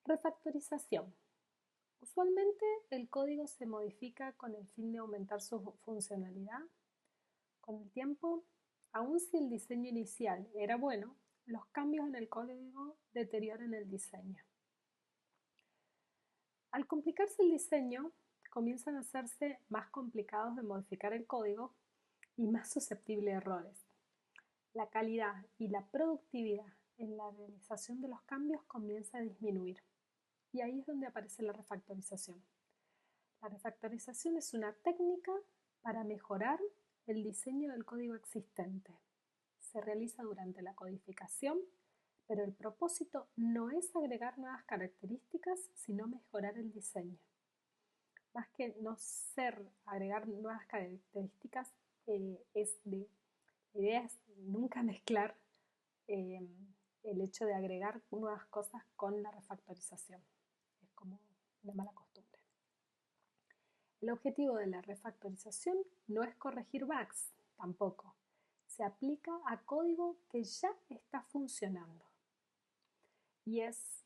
Refactorización. Usualmente el código se modifica con el fin de aumentar su funcionalidad. Con el tiempo, aun si el diseño inicial era bueno, los cambios en el código deterioran el diseño. Al complicarse el diseño, comienzan a hacerse más complicados de modificar el código y más susceptible a errores. La calidad y la productividad en la realización de los cambios comienza a disminuir. Y ahí es donde aparece la refactorización. La refactorización es una técnica para mejorar el diseño del código existente. Se realiza durante la codificación, pero el propósito no es agregar nuevas características, sino mejorar el diseño. Más que no ser agregar nuevas características, la idea es nunca mezclar eh, el hecho de agregar nuevas cosas con la refactorización. Es como una mala costumbre. El objetivo de la refactorización no es corregir bugs, tampoco. Se aplica a código que ya está funcionando y es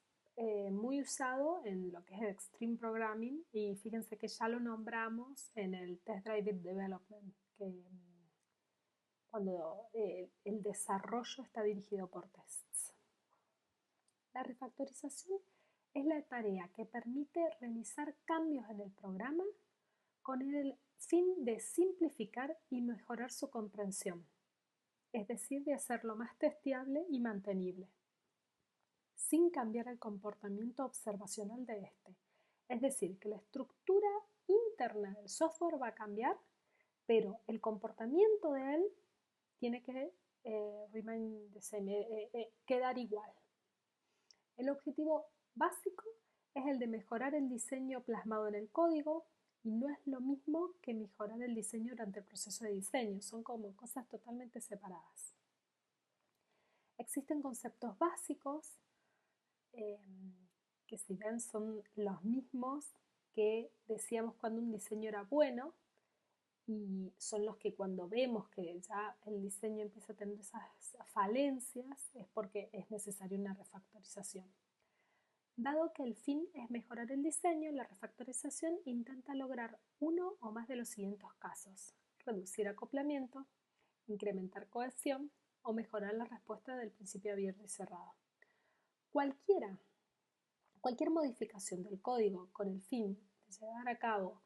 muy usado en lo que es el Extreme Programming, y fíjense que ya lo nombramos en el Test Driven Development, que cuando el desarrollo está dirigido por tests. La refactorización es la tarea que permite realizar cambios en el programa con el fin de simplificar y mejorar su comprensión, es decir, de hacerlo más testeable y mantenible, sin cambiar el comportamiento observacional de este. Es decir, que la estructura interna del software va a cambiar, pero el comportamiento de él tiene que remain the same, quedar igual. El objetivo básico es el de mejorar el diseño plasmado en el código, y no es lo mismo que mejorar el diseño durante el proceso de diseño, son como cosas totalmente separadas. Existen conceptos básicos eh, que si bien son los mismos que decíamos cuando un diseño era bueno, y son los que cuando vemos que ya el diseño empieza a tener esas falencias es porque es necesaria una refactorización. Dado que el fin es mejorar el diseño, la refactorización intenta lograr uno o más de los siguientes casos: reducir acoplamiento, incrementar cohesión o mejorar la respuesta del principio abierto y cerrado. Cualquier modificación del código con el fin de llevar a cabo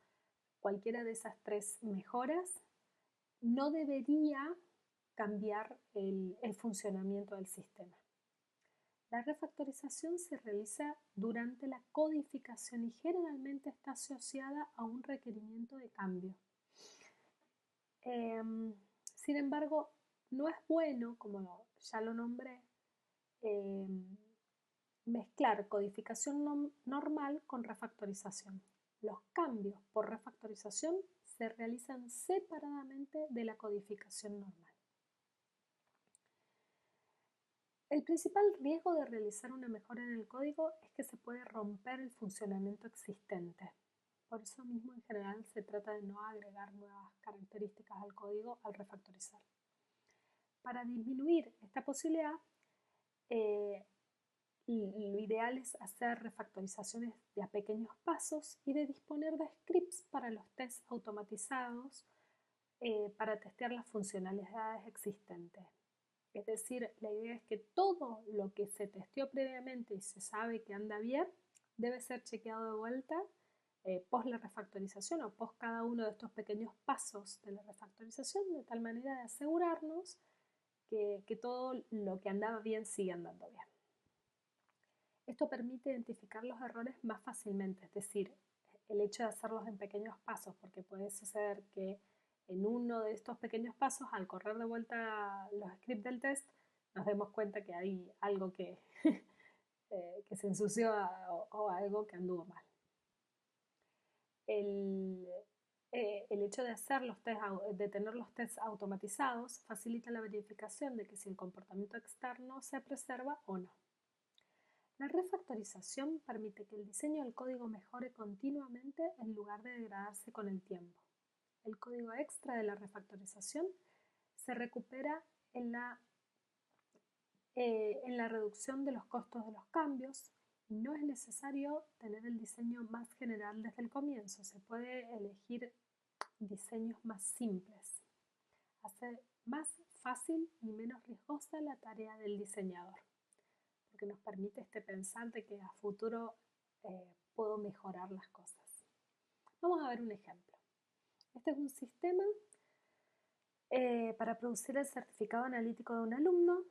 cualquiera de esas tres mejoras no debería cambiar el funcionamiento del sistema. La refactorización se realiza durante la codificación y generalmente está asociada a un requerimiento de cambio. Sin embargo, no es bueno, como ya lo nombré, mezclar codificación normal con refactorización. Los cambios por refactorización se realizan separadamente de la codificación normal. El principal riesgo de realizar una mejora en el código es que se puede romper el funcionamiento existente. Por eso mismo, en general, se trata de no agregar nuevas características al código al refactorizar. Para disminuir esta posibilidad, lo ideal es hacer refactorizaciones de a pequeños pasos y de disponer de scripts para los tests automatizados para testear las funcionalidades existentes. Es decir, la idea es que todo lo que se testeó previamente y se sabe que anda bien, debe ser chequeado de vuelta post la refactorización o post cada uno de estos pequeños pasos de la refactorización, de tal manera de asegurarnos que todo lo que andaba bien sigue andando bien. Esto permite identificar los errores más fácilmente, es decir, el hecho de hacerlos en pequeños pasos, porque puede suceder que en uno de estos pequeños pasos, al correr de vuelta los scripts del test, nos demos cuenta que hay algo que, que se ensució o algo que anduvo mal. El hecho de hacer los test, de tener los tests automatizados facilita la verificación de que si el comportamiento externo se preserva o no. La refactorización permite que el diseño del código mejore continuamente en lugar de degradarse con el tiempo. El código extra de la refactorización se recupera en la reducción de los costos de los cambios No es necesario tener el diseño más general desde el comienzo, se puede elegir diseños más simples. Hace más fácil y menos riesgosa la tarea del diseñador, porque nos permite pensar de que a futuro puedo mejorar las cosas. Vamos a ver un ejemplo. Este es un sistema para producir el certificado analítico de un alumno.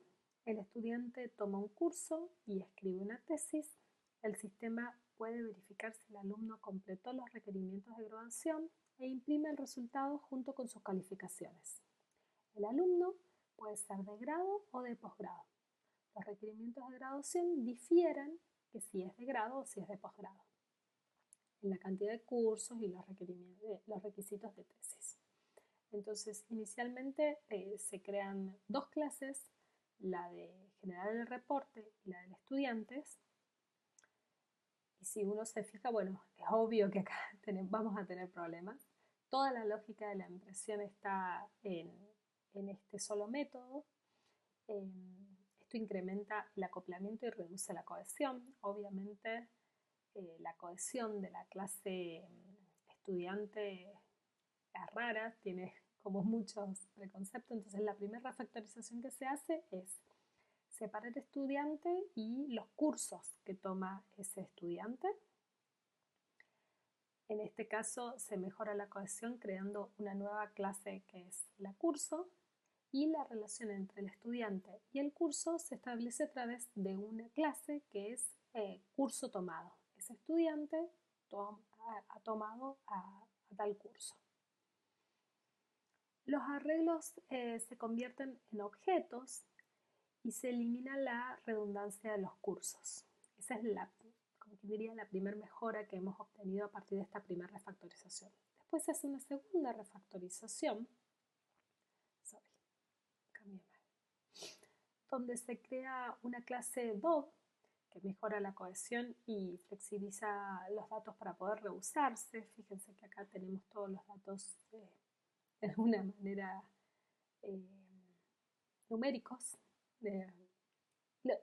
El estudiante toma un curso y escribe una tesis. El sistema puede verificar si el alumno completó los requerimientos de graduación e imprime el resultado junto con sus calificaciones. El alumno puede ser de grado o de posgrado. Los requerimientos de graduación difieren que si es de grado o si es de posgrado, en la cantidad de cursos y los requisitos de tesis. Entonces, inicialmente se crean dos clases, la de generar el reporte y la del estudiantes. Y si uno se fija, bueno, es obvio que acá vamos a tener problemas. Toda la lógica de la impresión está en este solo método. Esto incrementa el acoplamiento y reduce la cohesión. Obviamente, la cohesión de la clase estudiante es rara, tiene como muchos preconceptos. Entonces, la primera refactorización que se hace es separar el estudiante y los cursos que toma ese estudiante. En este caso se mejora la cohesión creando una nueva clase que es la curso, y la relación entre el estudiante y el curso se establece a través de una clase que es curso tomado. Ese estudiante ha tomado a tal curso. Los arreglos se convierten en objetos y se elimina la redundancia de los cursos. Esa es como que diría, la primera mejora que hemos obtenido a partir de esta primera refactorización. Después se hace una segunda refactorización, donde se crea una clase DOV que mejora la cohesión y flexibiliza los datos para poder reusarse. Fíjense que acá tenemos todos los datos de alguna manera numéricos.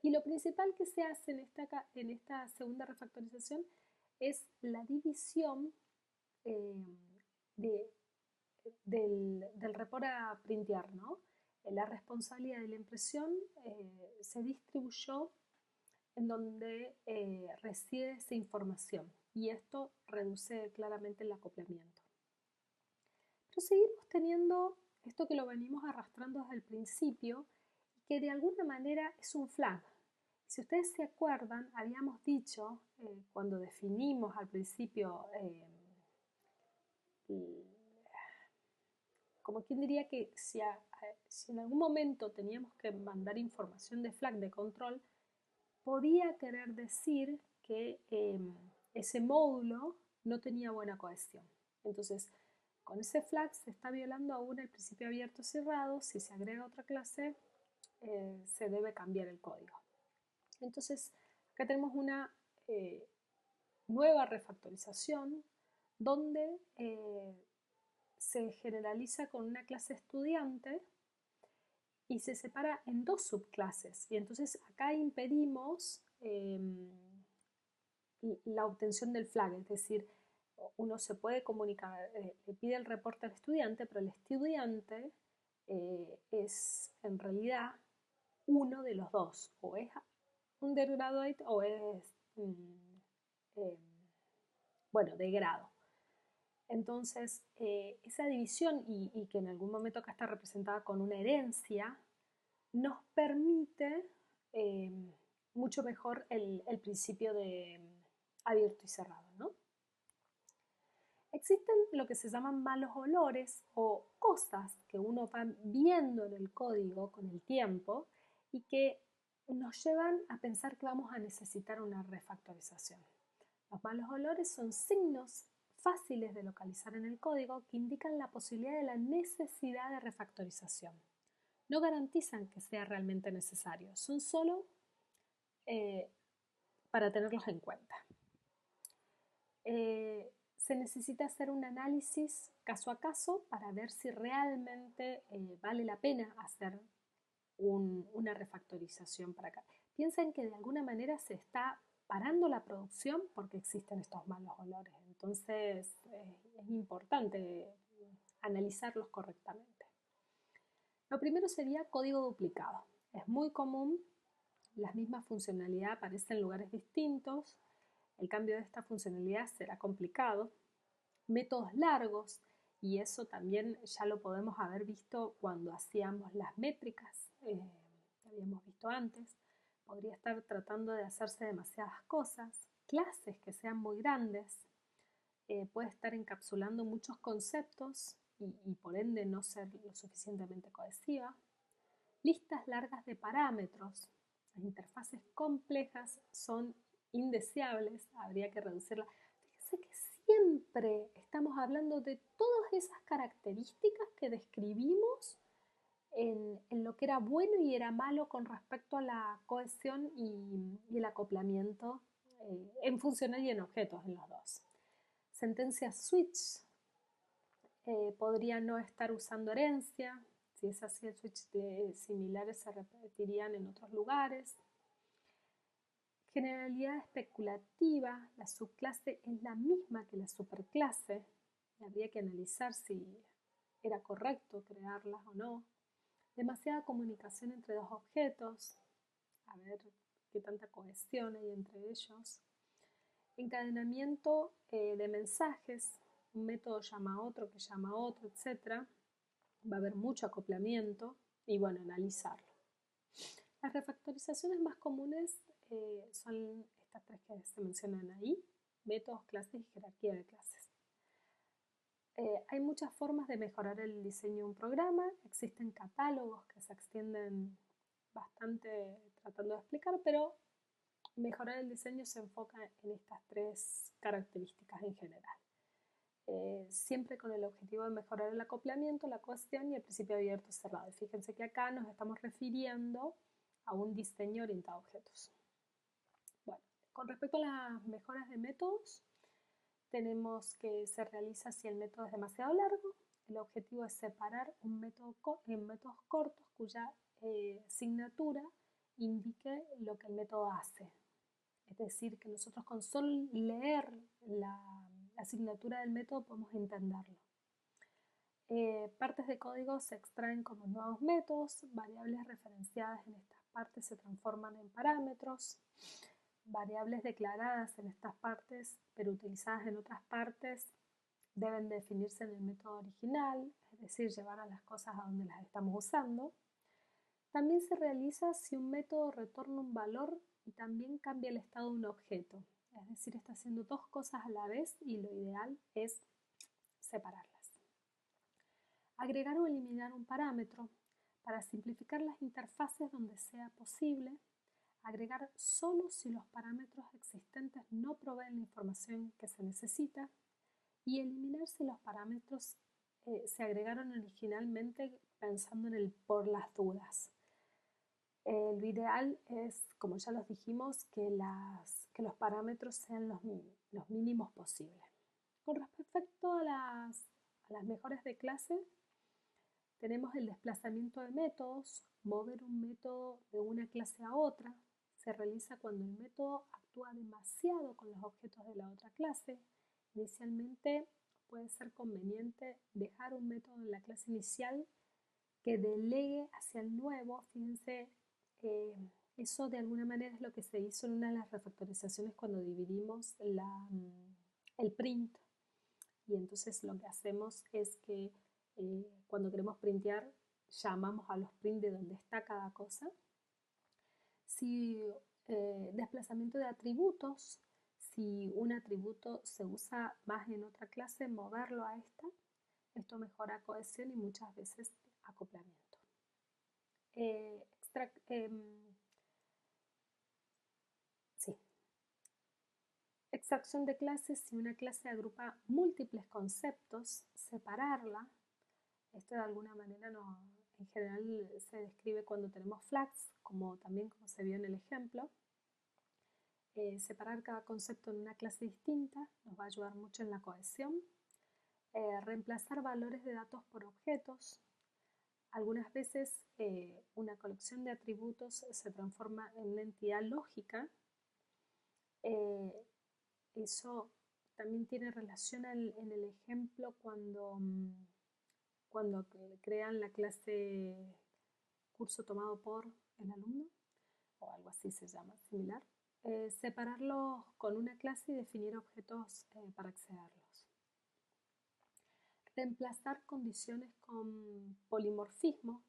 Y lo principal que se hace en esta segunda refactorización es la división del report a printear, ¿no? La responsabilidad de la impresión se distribuyó en donde reside esa información, y esto reduce claramente el acoplamiento. Pero seguimos teniendo esto que lo venimos arrastrando desde el principio, que de alguna manera es un flag. Si ustedes se acuerdan, habíamos dicho cuando definimos al principio, como quien diría que si en algún momento teníamos que mandar información de flag de control, podía querer decir que ese módulo no tenía buena cohesión. Entonces, con ese flag se está violando aún el principio abierto cerrado. Si se agrega otra clase, se debe cambiar el código. Entonces, acá tenemos una nueva refactorización donde se generaliza con una clase estudiante y se separa en dos subclases. Y entonces acá impedimos la obtención del flag, es decir, uno se puede comunicar, le pide el reporte al estudiante, pero el estudiante es en realidad uno de los dos, o es undergraduate o es, bueno, de grado. Entonces, esa división, y que en algún momento acá está representada con una herencia, nos permite mucho mejor el principio de abierto y cerrado, ¿no? Existen lo que se llaman malos olores o cosas que uno va viendo en el código con el tiempo y que nos llevan a pensar que vamos a necesitar una refactorización. Los malos olores son signos fáciles de localizar en el código que indican la posibilidad de la necesidad de refactorización. No garantizan que sea realmente necesario, son solo para tenerlos en cuenta. Se necesita hacer un análisis caso a caso para ver si realmente vale la pena hacer una refactorización para acá. Piensen que de alguna manera se está parando la producción porque existen estos malos olores. Entonces es importante analizarlos correctamente. Lo primero sería código duplicado. Es muy común, la misma funcionalidad aparece en lugares distintos. El cambio de esta funcionalidad será complicado. Métodos largos, y eso también ya lo podemos haber visto cuando hacíamos las métricas, que habíamos visto antes. Podría estar tratando de hacerse demasiadas cosas. Clases que sean muy grandes. Puede estar encapsulando muchos conceptos y por ende no ser lo suficientemente cohesiva. Listas largas de parámetros. Las interfaces complejas son indeseables, habría que reducirla. Fíjense que siempre estamos hablando de todas esas características que describimos en lo que era bueno y era malo con respecto a la cohesión y el acoplamiento en funcional y en objetos en los dos. Sentencias switch, podría no estar usando herencia. Si es así, el switch similares se repetirían en otros lugares. Generalidad especulativa, la subclase es la misma que la superclase. Y habría que analizar si era correcto crearlas o no. Demasiada comunicación entre dos objetos, a ver qué tanta cohesión hay entre ellos. Encadenamiento de mensajes, un método llama a otro, que llama a otro, etc. Va a haber mucho acoplamiento y bueno, analizarlo. Las refactorizaciones más comunes son estas tres que se mencionan ahí: métodos, clases y jerarquía de clases. Hay muchas formas de mejorar el diseño de un programa. Existen catálogos que se extienden bastante tratando de explicar, pero mejorar el diseño se enfoca en estas tres características en general. Siempre con el objetivo de mejorar el acoplamiento, la cohesión y el principio abierto cerrado. Fíjense que acá nos estamos refiriendo a un diseño orientado a objetos. Bueno, con respecto a las mejoras de métodos, tenemos que se realiza si el método es demasiado largo. El objetivo es separar un método en métodos cortos cuya signatura indique lo que el método hace. Es decir, que nosotros con solo leer la asignatura del método podemos entenderlo. Partes de código se extraen como nuevos métodos, variables referenciadas en estas partes se transforman en parámetros, variables declaradas en estas partes pero utilizadas en otras partes deben definirse en el método original, es decir, llevar a las cosas a donde las estamos usando. También se realiza si un método retorna un valor y también cambia el estado de un objeto. Es decir, está haciendo dos cosas a la vez y lo ideal es separarlas. Agregar o eliminar un parámetro. Para simplificar las interfaces donde sea posible, agregar solo si los parámetros existentes no proveen la información que se necesita y eliminar si los parámetros se agregaron originalmente pensando en el por las dudas. Lo ideal es, como ya los dijimos, que los parámetros sean los mínimos posibles. Con respecto a las mejoras de clase, tenemos el desplazamiento de métodos. Mover un método de una clase a otra se realiza cuando el método actúa demasiado con los objetos de la otra clase. Inicialmente puede ser conveniente dejar un método en la clase inicial que delegue hacia el nuevo. Fíjense, eso de alguna manera es lo que se hizo en una de las refactorizaciones cuando dividimos el print. Y entonces lo que hacemos es que cuando queremos printear, llamamos a los print de donde está cada cosa. Si desplazamiento de atributos, si un atributo se usa más en otra clase, moverlo a esta. Esto mejora cohesión y muchas veces acoplamiento. Extracción de clases. Si una clase agrupa múltiples conceptos, separarla. Esto de alguna manera en general se describe cuando tenemos flags, también como se vio en el ejemplo. Separar cada concepto en una clase distinta nos va a ayudar mucho en la cohesión. Reemplazar valores de datos por objetos. Algunas veces una colección de atributos se transforma en una entidad lógica Eh, Eso también tiene relación en el ejemplo cuando crean la clase curso tomado por el alumno, o algo así se llama, similar. Separarlos con una clase y definir objetos para accederlos. Reemplazar condiciones con polimorfismo.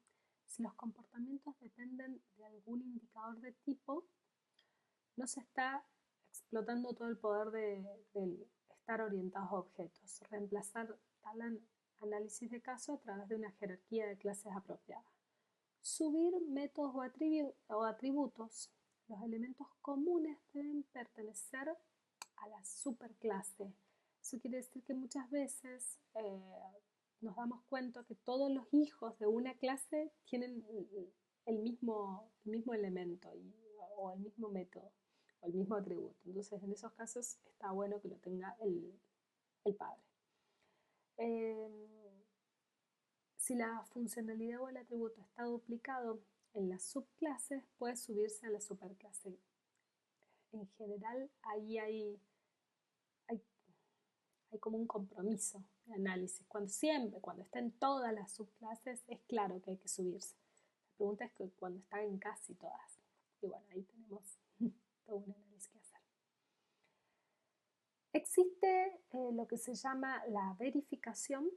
Si los comportamientos dependen de algún indicador de tipo, no se está explotando todo el poder del estar orientados a objetos. Reemplazar tal análisis de caso a través de una jerarquía de clases apropiada. Subir métodos o atributos. Los elementos comunes deben pertenecer a la superclase. Eso quiere decir que muchas veces nos damos cuenta que todos los hijos de una clase tienen el mismo elemento o el mismo método o el mismo atributo. Entonces, en esos casos está bueno que lo tenga el padre. Si la funcionalidad o el atributo está duplicado en las subclases, puede subirse a la superclase. En general, ahí hay como un compromiso de análisis. Cuando está en todas las subclases, es claro que hay que subirse. La pregunta es que cuando está en casi todas. Y bueno, ahí tenemos todo un análisis que hacer. Existe lo que se llama la verificación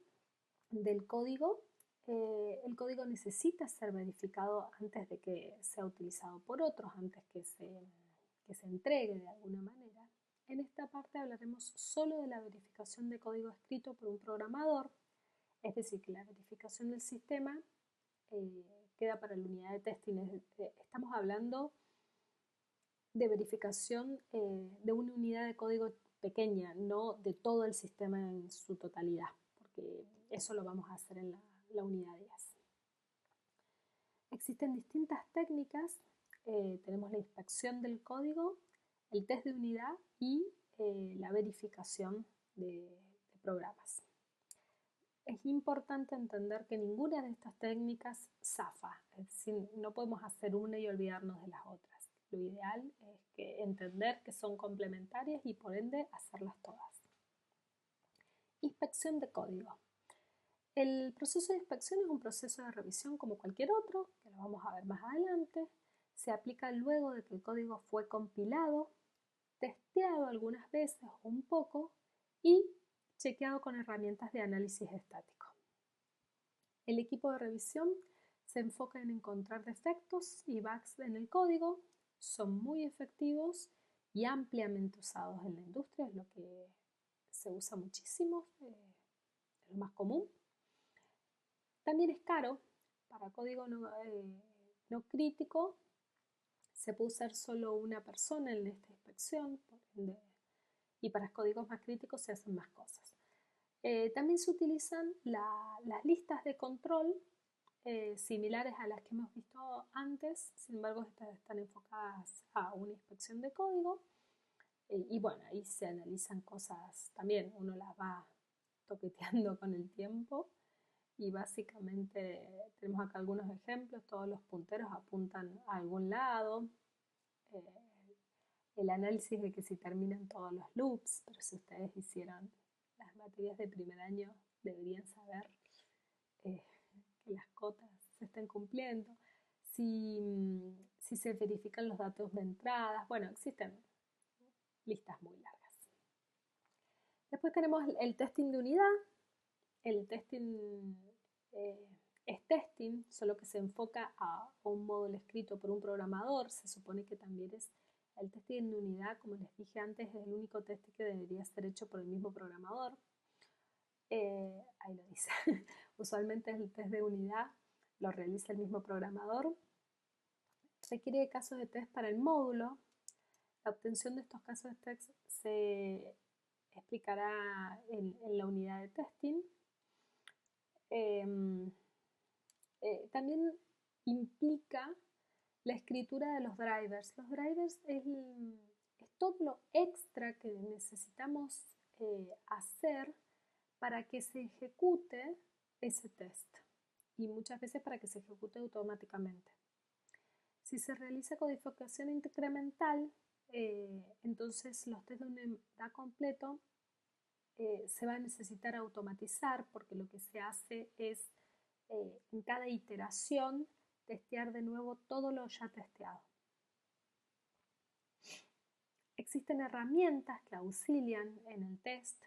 del código. El código necesita ser verificado antes de que sea utilizado por otros, antes que se entregue de alguna manera. En esta parte hablaremos solo de la verificación de código escrito por un programador, es decir, que la verificación del sistema queda para la unidad de testing. Estamos hablando de verificación de una unidad de código pequeña, no de todo el sistema en su totalidad, porque eso lo vamos a hacer en la unidad 10. Existen distintas técnicas. Tenemos la inspección del código, el test de unidad y la verificación de programas. Es importante entender que ninguna de estas técnicas zafa, es decir, no podemos hacer una y olvidarnos de las otras. Lo ideal es que entender que son complementarias y por ende hacerlas todas. Inspección de código. El proceso de inspección es un proceso de revisión como cualquier otro, que lo vamos a ver más adelante. Se aplica luego de que el código fue compilado, testeado algunas veces o un poco y chequeado con herramientas de análisis estático. El equipo de revisión se enfoca en encontrar defectos y bugs en el código. Son muy efectivos y ampliamente usados en la industria, es lo que se usa muchísimo, es lo más común. También es caro. Para código no crítico se puede usar solo una persona en esta inspección, y para códigos más críticos se hacen más cosas. También se utilizan las listas de control similares a las que hemos visto antes, sin embargo estas están enfocadas a una inspección de código y bueno, ahí se analizan cosas también, uno las va toqueteando con el tiempo y básicamente tenemos acá algunos ejemplos, todos los punteros apuntan a algún lado, el análisis de que si terminan todos los loops, pero si ustedes hicieron las materias de primer año deberían saber que las cotas se estén cumpliendo, si se verifican los datos de entradas, bueno, existen listas muy largas. Después tenemos el testing de unidad. El testing es testing, solo que se enfoca a un módulo escrito por un programador. Se supone que también es el testing de unidad, como les dije antes, es el único testing que debería ser hecho por el mismo programador. Ahí lo dice. Usualmente el test de unidad lo realiza el mismo programador. Requiere de casos de test para el módulo. La obtención de estos casos de test se explicará en la unidad de testing. También implica la escritura de los drivers. Los drivers es todo lo extra que necesitamos hacer para que se ejecute ese test y muchas veces para que se ejecute automáticamente. Si se realiza codificación incremental, Entonces los test de unidad completo se va a necesitar automatizar porque lo que se hace es en cada iteración testear de nuevo todo lo ya testeado. Existen herramientas que auxilian en el test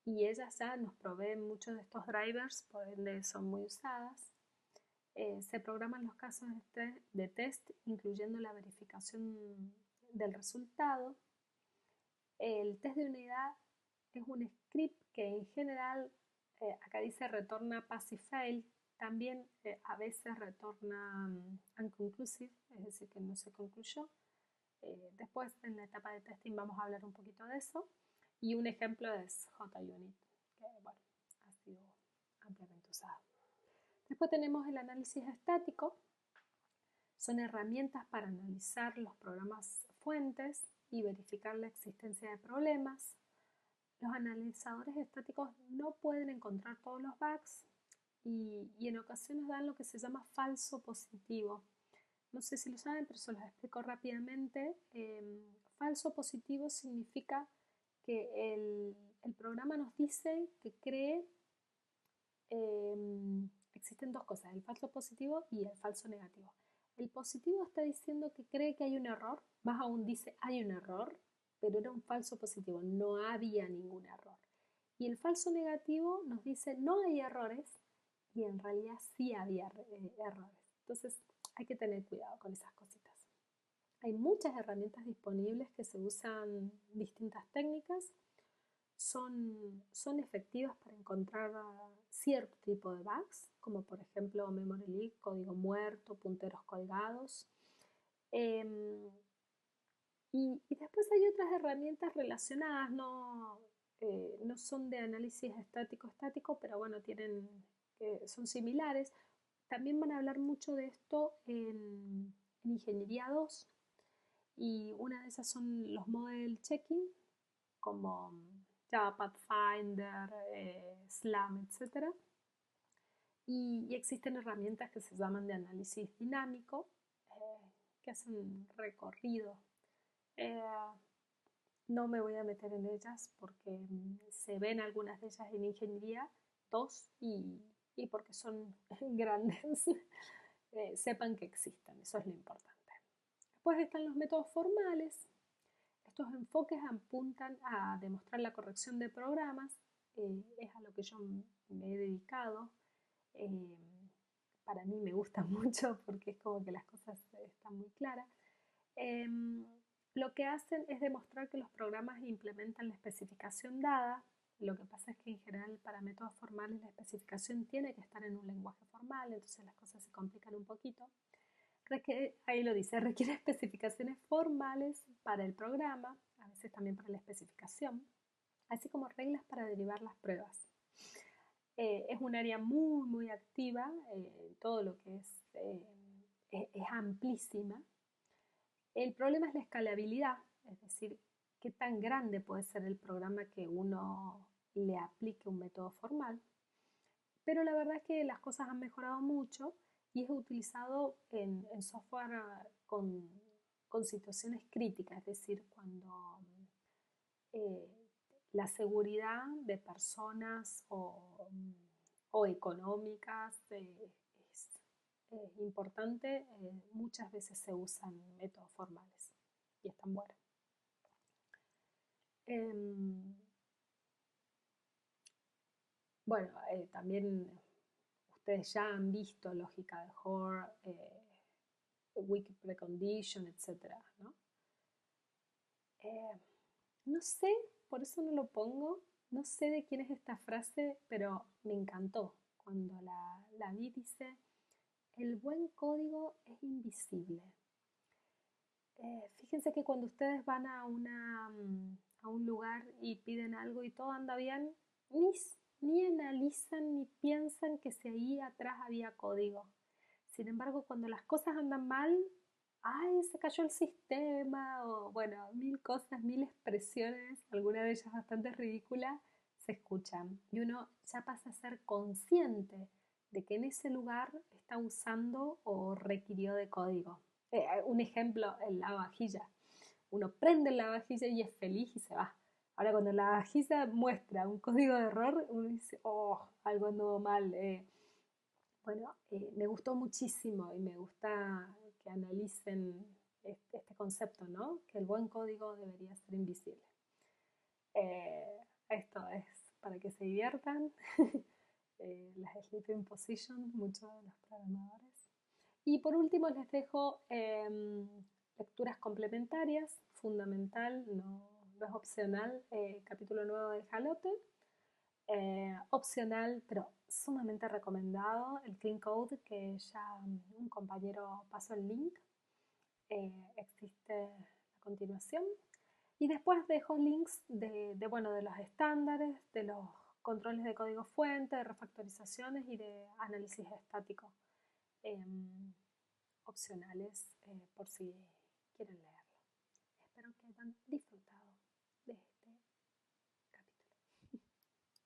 y ellas ya nos proveen muchos de estos drivers, por ende son muy usadas. Se programan los casos de test incluyendo la verificación del resultado. El test de unidad es un script que en general, acá dice retorna pass y fail, también a veces retorna unconclusive, es decir, que no se concluyó. Después en la etapa de testing vamos a hablar un poquito de eso. Y un ejemplo es JUnit, que bueno, ha sido ampliamente usado. Después tenemos el análisis estático. Son herramientas para analizar los programas fuentes y verificar la existencia de problemas. Los analizadores estáticos no pueden encontrar todos los bugs y en ocasiones dan lo que se llama falso positivo. No sé si lo saben, pero se los explico rápidamente. Falso positivo significa que el programa nos dice que cree, existen dos cosas, el falso positivo y el falso negativo. El positivo está diciendo que cree que hay un error, más aún dice hay un error, pero era un falso positivo, no había ningún error. Y el falso negativo nos dice no hay errores y en realidad sí había errores. Entonces hay que tener cuidado con esas cositas. Hay muchas herramientas disponibles que se usan distintas técnicas. Son efectivas para encontrar cierto tipo de bugs, como por ejemplo memory leak, código muerto, punteros colgados. Y después hay otras herramientas relacionadas, no son de análisis estático, pero bueno, son similares. También van a hablar mucho de esto en Ingeniería 2 y una de esas son los model checking, como Java Pathfinder, SLAM, etc. Y existen herramientas que se llaman de análisis dinámico, que hacen recorrido. No me voy a meter en ellas porque se ven algunas de ellas en Ingeniería 2 y porque son grandes. Sepan que existen, eso es lo importante. Después están los métodos formales. Estos enfoques apuntan a demostrar la corrección de programas, es a lo que yo me he dedicado. Para mí me gusta mucho porque es como que las cosas están muy claras. Lo que hacen es demostrar que los programas implementan la especificación dada. Lo que pasa es que en general para métodos formales la especificación tiene que estar en un lenguaje formal, entonces las cosas se complican un poquito. Ahí lo dice, requiere especificaciones formales para el programa, a veces también para la especificación, así como reglas para derivar las pruebas. Es un área muy, muy activa, todo lo que es amplísima. El problema es la escalabilidad, es decir, qué tan grande puede ser el programa que uno le aplique un método formal. Pero la verdad es que las cosas han mejorado mucho y es utilizado en software con situaciones críticas, es decir, cuando la seguridad de personas o económicas es importante, muchas veces se usan métodos formales y están buenos. Bueno, también ustedes ya han visto lógica de Hoare, wiki precondition, etc. ¿no? No sé, por eso no lo pongo, no sé de quién es esta frase, pero me encantó. Cuando la vi dice, el buen código es invisible. Fíjense que cuando ustedes van a un lugar y piden algo y todo anda bien, ni analizan ni piensan que si ahí atrás había código. Sin embargo, cuando las cosas andan mal, ¡ay, se cayó el sistema! O bueno, mil cosas, mil expresiones, alguna de ellas bastante ridículas, se escuchan. Y uno ya pasa a ser consciente de que en ese lugar está usando o requirió de código. Un ejemplo, la vajilla. uno prende la vajilla y es feliz y se va. Ahora cuando la vajilla muestra un código de error, uno dice, oh, algo anduvo mal. Bueno, me gustó muchísimo y me gusta que analicen este concepto, ¿no? Que el buen código debería ser invisible. Esto es para que se diviertan. Las sleeping position, muchos de los programadores. Y por último les dejo lecturas complementarias, fundamental, no es opcional, capítulo nuevo del Jalote. Opcional, pero sumamente recomendado, el Clean Code, que ya un compañero pasó el link, existe a continuación. Y después dejo links bueno, de los estándares, de los controles de código fuente, de refactorizaciones y de análisis estático, opcionales por si quieren leerlo. Espero que hayan disfrutado.